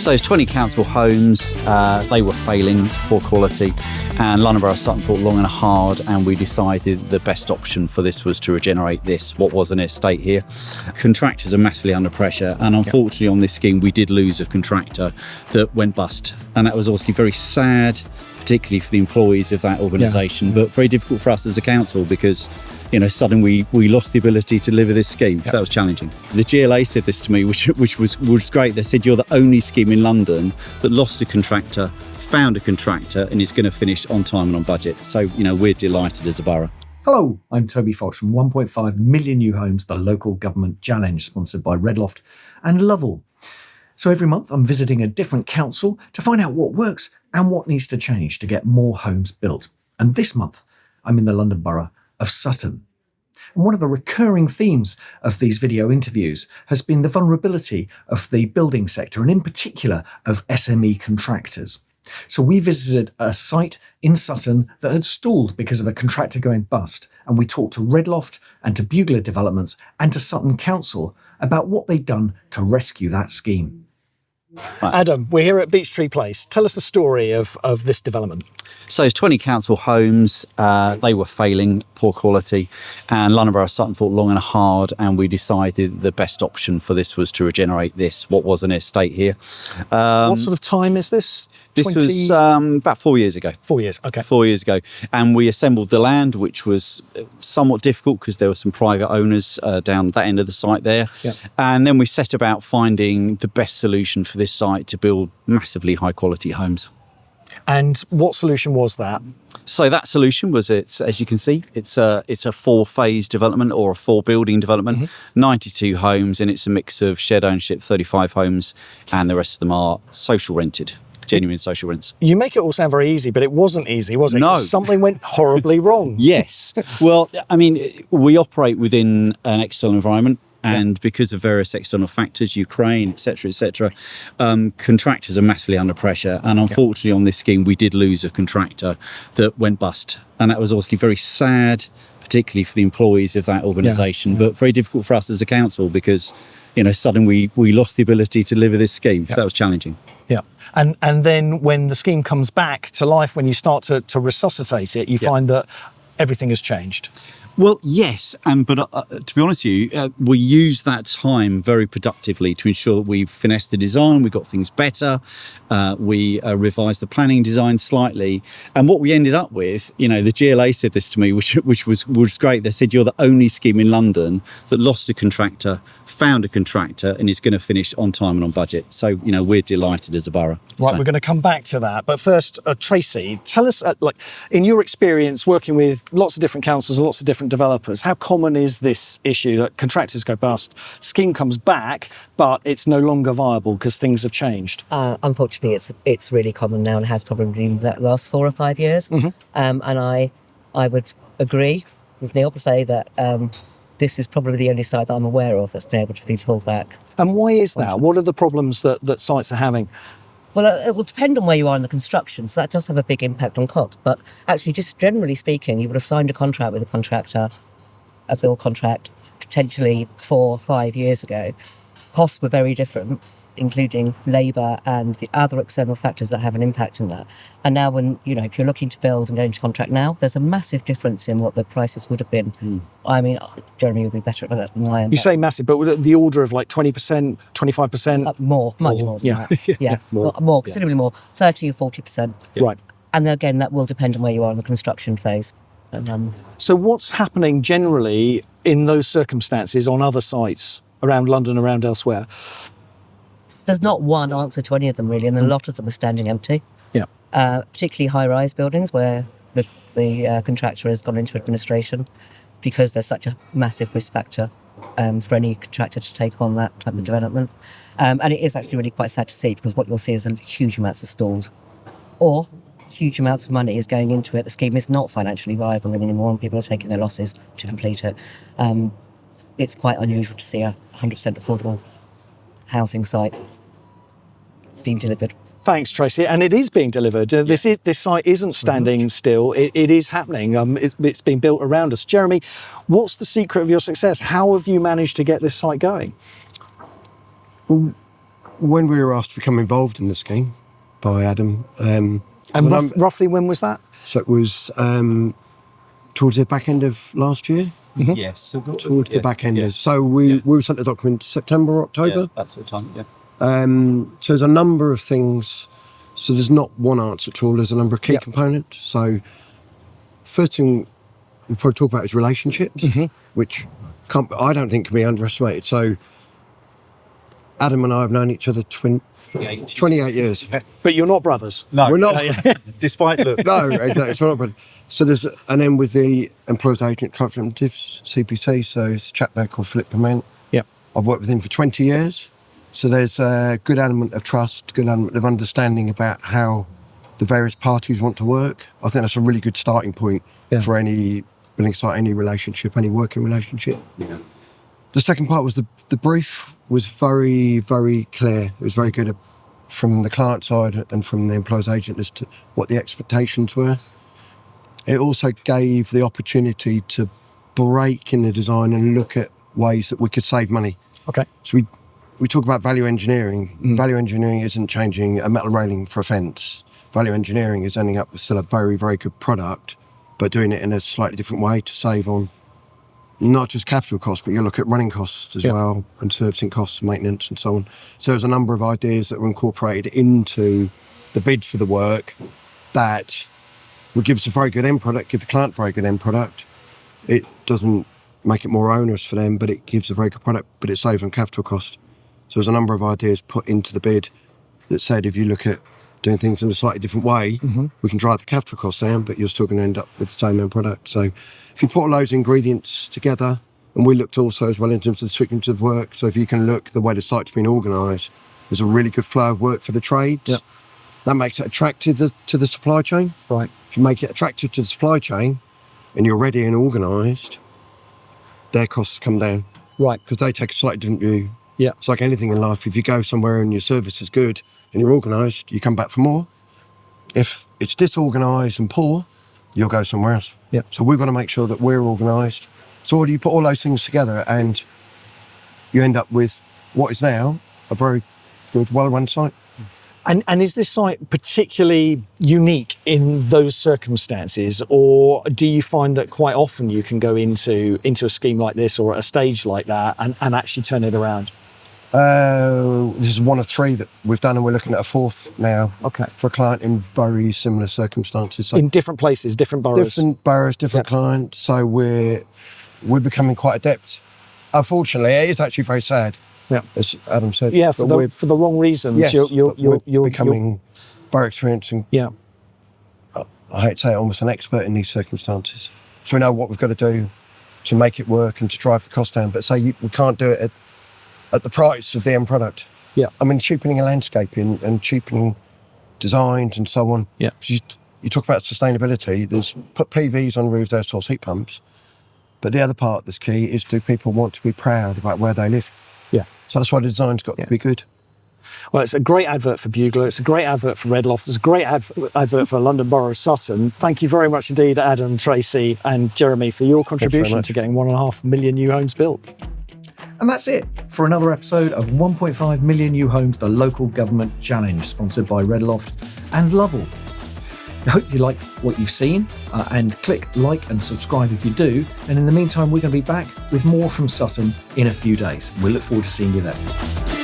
So it's 20 council homes, they were failing, poor quality, and London Borough Sutton thought long and hard, and we decided the best option for this was to regenerate this, what was an estate here. Contractors are massively under pressure, and unfortunately on this scheme we did lose a contractor that went bust, and that was obviously very sad, particularly for the employees of that organisation, but very difficult for us as a council because, you know, suddenly we lost the ability to deliver this scheme. So that was challenging. The GLA said this to me, which was great. They said, you're the only scheme in London that lost a contractor, found a contractor, and is going to finish on time and on budget. So, you know, we're delighted as a borough. Hello, I'm Toby Fox from 1.5 Million New Homes, the local government challenge, sponsored by Red Loft and Lovell. So every month I'm visiting a different council to find out what works and what needs to change to get more homes built. And this month I'm in the London Borough of Sutton. And one of the recurring themes of these video interviews has been the vulnerability of the building sector, and in particular of SME contractors. So we visited a site in Sutton that had stalled because of a contractor going bust, and we talked to Red Loft and to Bugler Developments and to Sutton Council about what they'd done to rescue that scheme. Adam, we're here at Beech Tree Place. Tell us the story of this development. So it's 20 council homes, they were failing, poor quality, and London Borough Sutton thought long and hard, and we decided the best option for this was to regenerate this, what was an estate here. What sort of time is this? This was about 4 years ago. 4 years, okay. 4 years ago. And we assembled the land, which was somewhat difficult because there were some private owners down that end of the site there. Yep. And then we set about finding the best solution for this site to build massively high quality homes. And what solution was that? So that solution was, as you can see, it's a 4-phase development or a 4-building development, 92 homes, and it's a mix of shared ownership, 35 homes, and the rest of them are social rented. Genuine social rents. You make it all sound very easy, but it wasn't easy, was it? No. Something went horribly wrong. Yes. Well, I mean, we operate within an external environment, and because of various external factors, Ukraine, etc., contractors are massively under pressure. And unfortunately on this scheme, we did lose a contractor that went bust. And that was obviously very sad, particularly for the employees of that organisation, but very difficult for us as a council because, you know, suddenly we lost the ability to deliver this scheme. So that was challenging. Yeah. And then when the scheme comes back to life, when you start to resuscitate it, you find that everything has changed. Well, yes, but to be honest with you, we used that time very productively to ensure that we finessed the design, we got things better, we revised the planning design slightly, and what we ended up with, you know, the GLA said this to me, which was great. They said, you're the only scheme in London that lost a contractor, found a contractor, and is going to finish on time and on budget. So, you know, we're delighted as a borough. Right, we're going to come back to that. But first, Tracy, tell us, like, in your experience working with lots of different councils and lots of different developers, how common is this issue that contractors go bust, scheme comes back, but it's no longer viable because things have changed? Unfortunately, it's really common now and has probably been the last 4 or 5 years. And I would agree with Neil to say that this is probably the only site that I'm aware of that's been able to be pulled back. And why is that? What are the problems that sites are having? Well, it will depend on where you are in the construction, so that does have a big impact on cost. But actually, just generally speaking, you would have signed a contract with a contractor, a build contract, potentially 4 or 5 years ago. Costs were very different, including labour and the other external factors that have an impact on that. And now when, you know, if you're looking to build and go into contract now, there's a massive difference in what the prices would have been. I mean, Jeremy will be better at that than I am. You say massive, but the order of like 20%, 25%? More, much more than that. Yeah, more, considerably more, 30 or 40%. Right. And then again, that will depend on where you are in the construction phase. So what's happening generally in those circumstances on other sites around London, around elsewhere? There's not one answer to any of them, really, and a lot of them are standing empty. Yeah. Particularly high-rise buildings where the contractor has gone into administration because there's such a massive risk factor for any contractor to take on that type of development. And it is actually really quite sad to see because what you'll see is huge amounts of stalls or huge amounts of money is going into it. The scheme is not financially viable anymore and people are taking their losses to complete it. It's quite unusual to see a 100% affordable housing site being delivered. Thanks, Tracy. And it is being delivered. This site isn't standing still. It is happening. It's been built around us. Jeremy, what's the secret of your success? How have you managed to get this site going? Well, when we were asked to become involved in the scheme by Adam, And roughly when was that? so it was towards the back end of last year. Yes. So Towards the back end. So we were sent the document September, October. Yeah, that's the time. Yeah. So there's a number of things. So there's not one answer at all. There's a number of key components. So first thing we'll probably talk about is relationships, which I don't think can be underestimated. So Adam and I have known each other 28 years. But you're not brothers. No, We're not. Despite look. No, exactly. It's not. But so and then with the employers agent representatives, CPC. So it's a chap there called Philip Piment. Yeah. I've worked with him for 20 years. So there's a good element of trust, good element of understanding about how the various parties want to work. I think that's a really good starting point for any building site, any relationship, any working relationship. Yeah. The second part was the brief was very, very clear. It was very good from the client side and from the employer's agent as to what the expectations were. It also gave the opportunity to break in the design and look at ways that we could save money. Okay. So we talk about value engineering. Value engineering isn't changing a metal railing for a fence. Value engineering is ending up with still a very, very good product, but doing it in a slightly different way to save on not just capital costs, but you look at running costs as well, and servicing costs, maintenance and so on. So there's a number of ideas that were incorporated into the bid for the work that would give us a very good end product, give the client a very good end product. It doesn't make it more onerous for them, but it gives a very good product, but it saves on capital cost. So there's a number of ideas put into the bid that said if you look at doing things in a slightly different way, we can drive the capital cost down, but you're still going to end up with the same end product. So if you put all those ingredients together, and we looked also as well in terms of the sequence of work, so if you can look the way the site's been organised, there's a really good flow of work for the trades. Yep. That makes it attractive to the supply chain. Right. If you make it attractive to the supply chain and you're ready and organised, their costs come down. Right. Because they take a slightly different view. Yeah. It's like anything in life. If you go somewhere and your service is good and you're organised, you come back for more. If it's disorganised and poor, you'll go somewhere else. Yeah. So we've got to make sure that we're organised. So you put all those things together and you end up with what is now a very good, well-run site. And is this site particularly unique in those circumstances, or do you find that quite often you can go into a scheme like this or at a stage like that and actually turn it around? This is one of three that we've done, and we're looking at a fourth now. Okay. For a client in very similar circumstances. So in different places, different boroughs? Different boroughs, different clients. So we're becoming quite adept. Unfortunately, it is actually very sad. Yeah, as Adam said. Yeah, for the wrong reasons. Yes, you're becoming very experienced and I hate to say it, almost an expert in these circumstances. So we know what we've got to do to make it work and to drive the cost down. But say we can't do it at the price of the end product. Yeah, I mean cheapening a landscaping and cheapening designs and so on. Yeah, you talk about sustainability. There's put PVs on roofs, air source heat pumps. But the other part that's key is, do people want to be proud about where they live? Yeah. So that's why the design's got to be good. Well, it's a great advert for Bugler. It's a great advert for Red Loft. It's a great advert for London Borough of Sutton. Thank you very much indeed, Adam, Tracy and Jeremy, for your contribution to getting 1.5 million new homes built. And that's it for another episode of 1.5 Million New Homes, the Local Government Challenge, sponsored by Red Loft and Lovell. I hope you like what you've seen and click like and subscribe if you do. And in the meantime, we're going to be back with more from Sutton in a few days. We look forward to seeing you there.